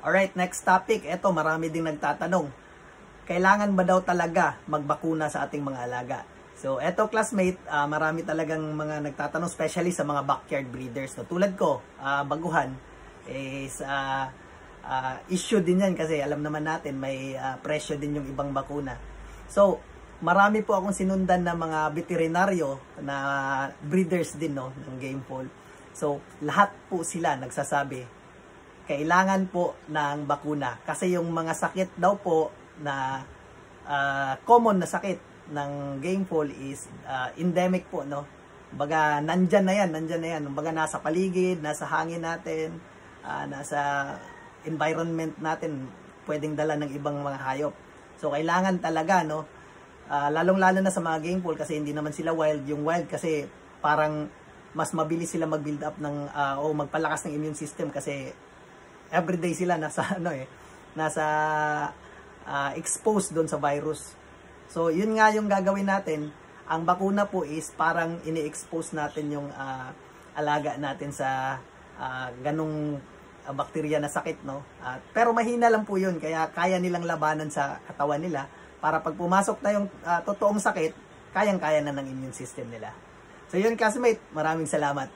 Alright, next topic. Ito, marami ding nagtatanong. Kailangan ba daw talaga magbakuna sa ating mga alaga? So, eto classmate, marami talagang mga nagtatanong, especially sa mga backyard breeders. No? Tulad ko, baguhan, is issue din yan kasi alam naman natin may presyo din yung ibang bakuna. So, marami po akong sinundan na mga veterinaryo na breeders din no, ng game fall. So, lahat po sila nagsasabi, kailangan po ng bakuna. Kasi yung mga sakit daw po na common na sakit ng game fall is endemic po, no? Baga, nandyan na yan. Baga, nasa paligid, nasa hangin natin, nasa environment natin, pwedeng dala ng ibang mga hayop. So, kailangan talaga, no? Lalong-lalo na sa mga game fall kasi hindi naman sila wild. Yung wild kasi parang mas mabilis sila mag-build up ng o magpalakas ng immune system kasi everyday sila nasa nasa exposed doon sa virus. So yun nga yung gagawin natin. Ang bakuna po is parang ini-expose natin yung alaga natin sa ganung bakterya na sakit, no? Pero mahina lang po yun, kaya kaya nilang labanan sa katawan nila para pag pumasok na yung totoong sakit, kayang-kaya na ng immune system nila. So yun classmate, maraming salamat.